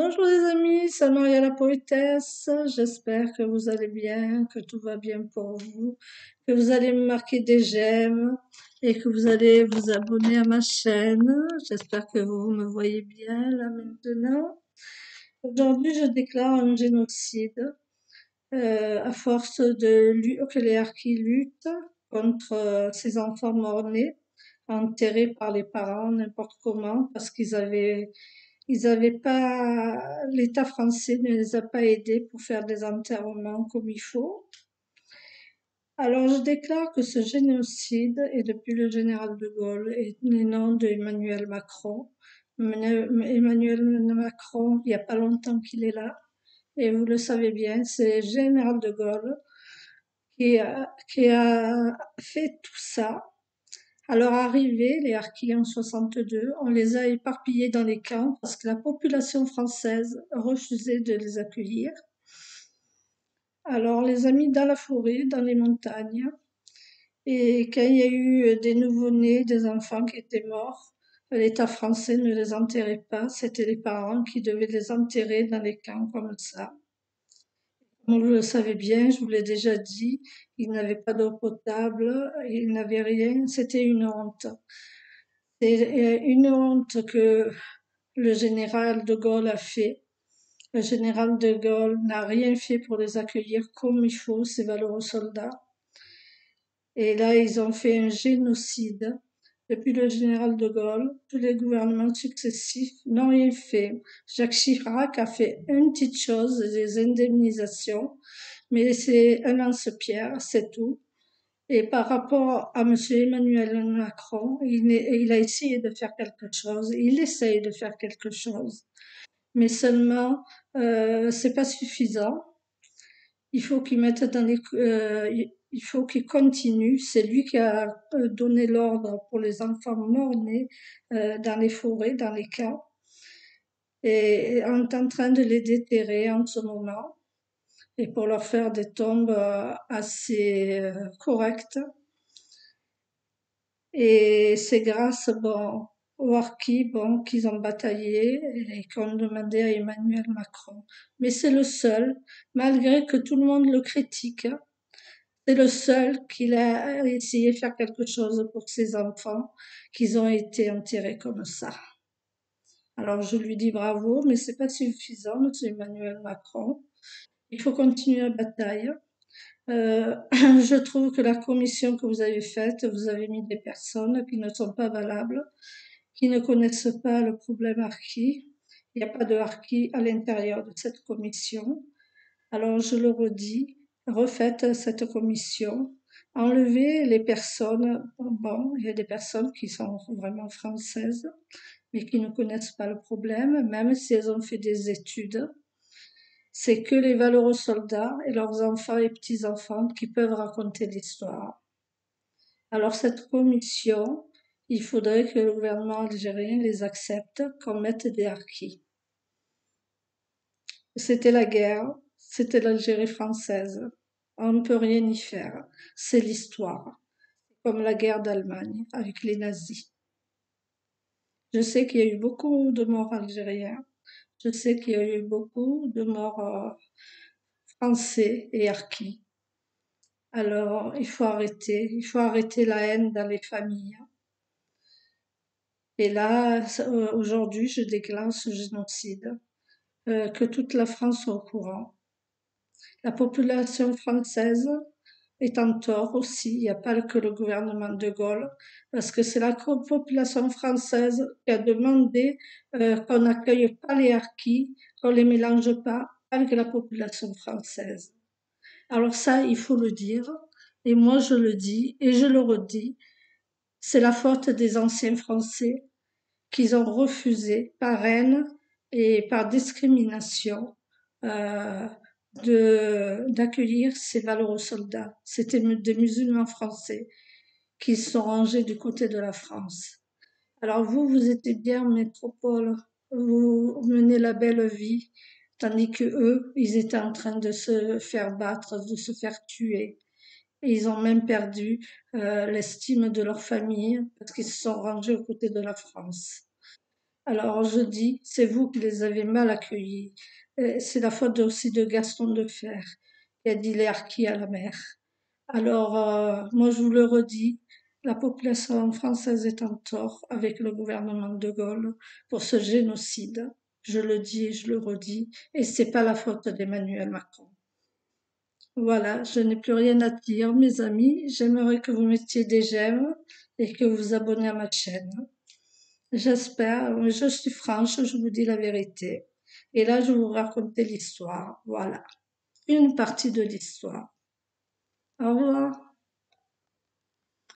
Bonjour les amis, c'est Maria la poétesse. J'espère que vous allez bien, que tout va bien pour vous, que vous allez me marquer des j'aime et que vous allez vous abonner à ma chaîne. J'espère que vous me voyez bien là maintenant. Aujourd'hui, je déclare un génocide à force que les harkis luttent contre ces enfants morts-nés, enterrés par les parents n'importe comment parce ils avaient pas, l'État français ne les a pas aidés pour faire des enterrements comme il faut. Alors je déclare que ce génocide est depuis le général de Gaulle et le nom d'Emmanuel Macron. Emmanuel Macron, il n'y a pas longtemps qu'il est là, et vous le savez bien, c'est le général de Gaulle qui a fait tout ça. À leur arrivée, les harkis en 62, on les a éparpillés dans les camps parce que la population française refusait de les accueillir. Alors on les a mis dans la forêt, dans les montagnes. Et quand il y a eu des nouveau-nés, des enfants qui étaient morts, l'État français ne les enterrait pas. C'était les parents qui devaient les enterrer dans les camps comme ça. Comme vous le savez bien, je vous l'ai déjà dit, ils n'avaient pas d'eau potable, ils n'avaient rien. C'était une honte. C'est une honte que le général de Gaulle a fait. Le général de Gaulle n'a rien fait pour les accueillir comme il faut, ces valeureux soldats. Et là, ils ont fait un génocide. Depuis le général de Gaulle, tous les gouvernements successifs n'ont rien fait. Jacques Chirac a fait une petite chose, des indemnisations, mais c'est un lance-pierre, c'est tout. Et par rapport à Monsieur Emmanuel Macron, il a essayé de faire quelque chose, il essaye de faire quelque chose, mais seulement c'est pas suffisant. Il faut qu'il mette il faut qu'il continue. C'est lui qui a donné l'ordre pour les enfants morts-nés dans les forêts, dans les camps, et on est en train de les déterrer en ce moment, et pour leur faire des tombes assez correctes. Et c'est grâce, bon, aux harkis, bon, qu'ils ont bataillé et qu'on demandait à Emmanuel Macron. Mais c'est le seul, malgré que tout le monde le critique, hein, c'est le seul qui a essayé de faire quelque chose pour ses enfants, qu'ils ont été enterrés comme ça. Alors je lui dis bravo, mais c'est pas suffisant, monsieur Emmanuel Macron. Il faut continuer la bataille. Je trouve que la commission que vous avez faite, vous avez mis des personnes qui ne sont pas valables, qui ne connaissent pas le problème harki. Il n'y a pas de harki à l'intérieur de cette commission. Alors je le redis, refaites cette commission, enlevez les personnes, bon, il y a des personnes qui sont vraiment françaises, mais qui ne connaissent pas le problème, même si elles ont fait des études. C'est que les valeureux soldats et leurs enfants et petits-enfants qui peuvent raconter l'histoire. Alors cette commission, il faudrait que le gouvernement algérien les accepte, qu'on mette des harkis. C'était la guerre, c'était l'Algérie française. On ne peut rien y faire. C'est l'histoire. Comme la guerre d'Allemagne avec les nazis. Je sais qu'il y a eu beaucoup de morts algériens. Je sais qu'il y a eu beaucoup de morts français et harkis. Alors, il faut arrêter la haine dans les familles. Et là, aujourd'hui, je déclare ce génocide, que toute la France soit au courant. La population française est en tort aussi, il n'y a pas que le gouvernement de Gaulle, parce que c'est la population française qui a demandé qu'on n'accueille pas les harkis, qu'on les mélange pas avec la population française. Alors ça, il faut le dire, et moi je le dis, et je le redis, c'est la faute des anciens Français qu'ils ont refusé par haine et par discrimination euh, d'accueillir ces valeureux soldats. C'était des musulmans français qui se sont rangés du côté de la France. Alors vous, vous étiez bien en métropole, vous menez la belle vie, tandis que eux, ils étaient en train de se faire battre, de se faire tuer. Et ils ont même perdu l'estime de leur famille parce qu'ils se sont rangés aux côtés de la France. Alors je dis, c'est vous qui les avez mal accueillis. C'est la faute aussi de Gaston Defferre qui a dit les harkis à la mer. Alors, moi je vous le redis, la population française est en tort avec le gouvernement de Gaulle pour ce génocide. Je le dis et je le redis, et c'est pas la faute d'Emmanuel Macron. Voilà, je n'ai plus rien à dire, mes amis. J'aimerais que vous mettiez des j'aime et que vous vous abonnez à ma chaîne. J'espère, mais je suis franche, je vous dis la vérité. Et là, je vais vous raconter l'histoire. Voilà, une partie de l'histoire. Au revoir.